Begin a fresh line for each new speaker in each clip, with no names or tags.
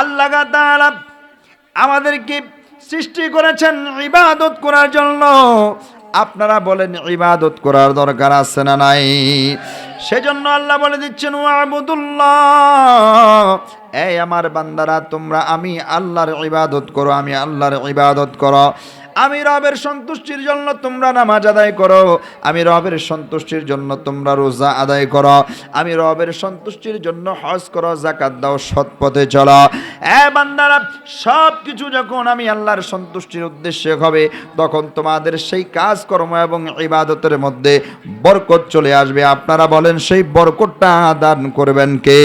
আল্লাহ তাআলা আমাদেরকে সৃষ্টি করেছেন ইবাদত করার জন্য। আপনারা বলেন ইবাদত করার দরকার আছে না নাই? সেজন্য আল্লাহ বলে দিচ্ছেন ওয়াবুদুল্লাহ, এই আমার বান্দারা তোমরা আমি আল্লাহর ইবাদত করো, আমি আল্লাহর ইবাদত করো। আমি রবের সন্তুষ্টির জন্য তোমরা নামাজ আদায় করো, আমি রবের সন্তুষ্টির জন্য তোমরা রোজা আদায় করো, আমি রবের সন্তুষ্টির জন্য হজ করো, যাকাত দাও, সৎ পথে চলো। বান্দারা সব কিছু যখন আমি আল্লাহর সন্তুষ্টির উদ্দেশ্যে হবে, তখন তোমাদের সেই কাজকর্ম এবং ইবাদতের মধ্যে বরকত চলে আসবে। আপনারা বলেন সেই বরকতটা দান করবেন কে?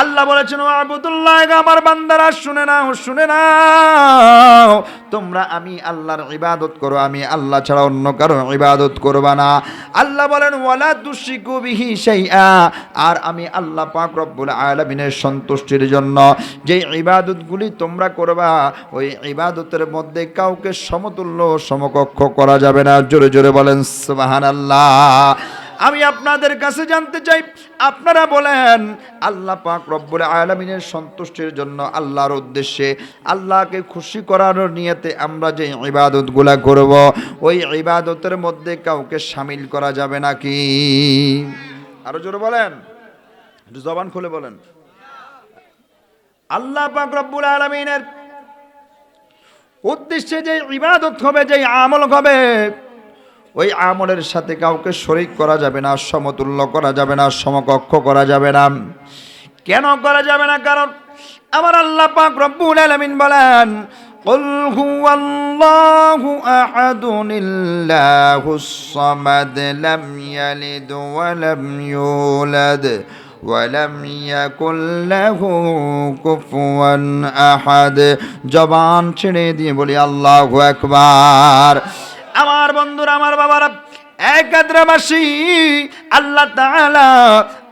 আল্লাহ বলেছেন ওয়াবুদুল্লাহ, আমার বান্দারা শুনে নাও, শুনে নাও, তোমরা আমি আল্লাহর ইবাদত করো, আমি আল্লাহ ছাড়া অন্য কারো ইবাদত করবা না। আল্লাহ বলেন ওয়ালা তুশরিকু বিহি শাইআ, আর আমি আল্লাহ পাক রব্বুল আলামিনের সন্তুষ্টির জন্য যে ইবাদতগুলি তোমরা করবা, ওই ইবাদতের মধ্যে কাউকে সমতুল্য সমকক্ষ করা যাবে না। জোরে জোরে বলেন সুবহানাল্লাহ। আমি আপনাদের কাছে জানতে চাই, আপনারা বলেন আল্লাহ পাক রব্বুল আলামিনের সন্তুষ্টির জন্য, আল্লাহর উদ্দেশ্যে, আল্লাহকে খুশি করানোর নিয়তে আমরা যে ইবাদতগুলা করব, ওই ইবাদতের মধ্যে কাউকে শামিল করা যাবে নাকি? আরো জোরে বলেন, একটু জবান খুলে বলেন। আল্লাহ পাক রব্বুল আলামিনের উদ্দেশ্যে যে ইবাদত হবে, যে আমল হবে, ওই আমলের সাথে কাউকে শরীক করা যাবে না, সমতুল্য করা যাবে না, সমকক্ষ করা যাবে না। কেন করা যাবে না? কারণ আমার আল্লাহ পাক রব্বুল আলামিন বলেন কুল হুয়াল্লাহু আহাদুনিল্লাহুস সামাদ লাম ইয়ালিদ ওয়া লাম ইউলাদ ওয়া লাম ইয়াকুল লাহু কুফুয়ান আহাদ। জবান ছেড়ে দিয়ে বলি আল্লাহু আকবার। আমার বন্ধুরা, আমার বাবারা, একাদ্রাবাসী,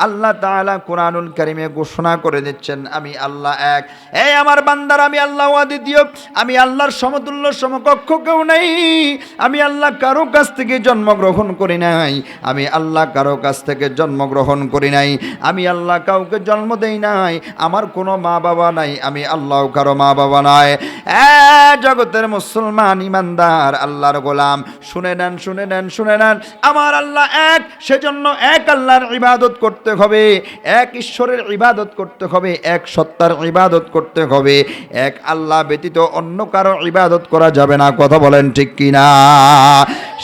আল্লাহ তাআলা কুরআনুল কারীমে ঘোষণা করে দিচ্ছেন আমি আল্লাহ এক। এই আমার বান্দারা, আমি আল্লাহ অদ্বিতীয়, আমি আল্লাহর সমতুল্য সমকক্ষ কেউ নেই। আমি আল্লাহ কারো কাছ থেকে জন্মগ্রহণ করি নাই, আমি আল্লাহ কারো কাছ থেকে জন্মগ্রহণ করি নাই, আমি আল্লাহ কাউকে জন্ম দেই নাই, আমার কোনো মা বাবা নাই, আমি আল্লাহ কারো মা বাবা নাই। জগতের মুসলমান ইমানদার আল্লাহর গোলাম, শুনে নেন, শুনে নেন, শুনে নেন, আমার আল্লাহ এক। সেজন্য এক আল্লাহর ইবাদত করতে হবে, এক ঈশ্বরের ইবাদত করতে হবে, এক সত্তার ইবাদত করতে হবে। এক আল্লাহ ব্যতীত অন্য কারো ইবাদত করা যাবে না। কথা বলেন ঠিক কিনা?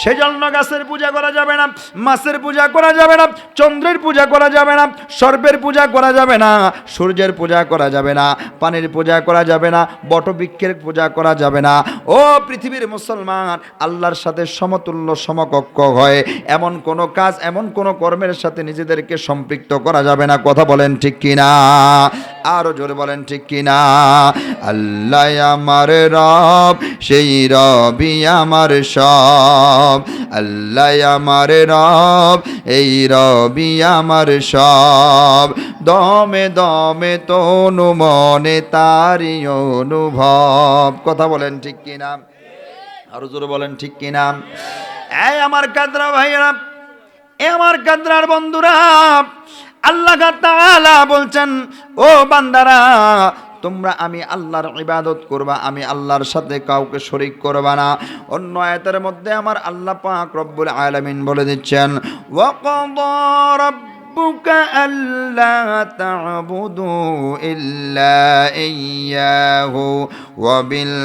সেজন্য গাছের পূজা করা যাবে না, মাছের পূজা করা যাবে না, চন্দ্রের পূজা করা যাবে না, সর্পের পূজা করা যাবে না, সূর্যের পূজা করা যাবে না, পানির পূজা করা যাবে না, বটবৃক্ষের পূজা করা যাবে না। ও পৃথিবীর মুসলমান, আল্লাহর সাথে সমতুল্য সমকক্ষ হয় এমন কোন কাজ, এমন কোন কর্মের সাথে নিজেদেরকে সম্পৃক্ত করা যাবে না। কথা বলেন ঠিক কিনা? আরো জোরে বলেন ঠিক কিনা? আল্লাহ আমার রব, সেই রবই আমার সব। আল্লাহ আমার রব, এই রবই আমার সব। দমে দমে তনু মনে তারি অনুভব। কথা বলেন ঠিক কিনা? আরো জোরে বলেন ঠিক কিনা? এই আমার কাদরা ভাইরা, এ আমার কাদরার বন্ধুরা, আল্লাহ তাআলা বলছেন ও বান্দারা, তোমরা আমি আল্লাহর ইবাদত করবা, আমি আল্লাহর সাথে কাউকে শরীক করবা না। অন্য আয়াতের মধ্যে আমার আল্লাহ পাক রব্বুল আলামিন বলে দিচ্ছেন ওয়া ক্বাদা রাব্বুকা আল্লা তা'বুদু ইল্লা ইয়্যাহু ওয়া বিল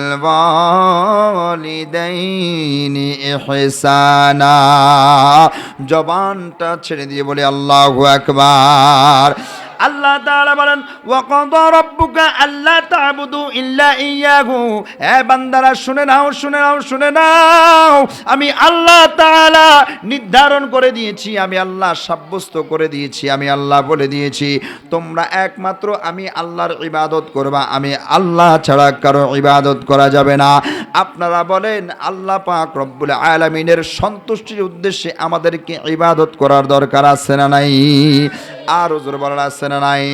ওয়ালিদাইনি ইহসানা। জবানটা ছেড়ে দিয়ে বলি আল্লাহু আকবার। আল্লাহ তাআলা বলেন ওয়া ক্বাদা রাব্বুকা আল্লা তা'বুদু ইল্লা ইয়্যাহু। হে বান্দারা শুনে নাও, শুনে নাও, শুনে নাও, আমি আল্লাহ তাআলা নির্ধারণ করে দিয়েছি, আমি আল্লাহ সাব্যস্ত করে দিয়েছি, আমি আল্লাহ বলে দিয়েছি তোমরা একমাত্র আমি আল্লাহর ইবাদত করবা, আমি আল্লাহ ছাড়া কারো ইবাদত করা যাবে না। আপনারা বলেন আল্লাহ পাক রব্বুল আলামিনের সন্তুষ্টির উদ্দেশ্যে আমাদেরকে ইবাদত করার দরকার আছে না নাই? আর জোরে বলার আছে না নাই?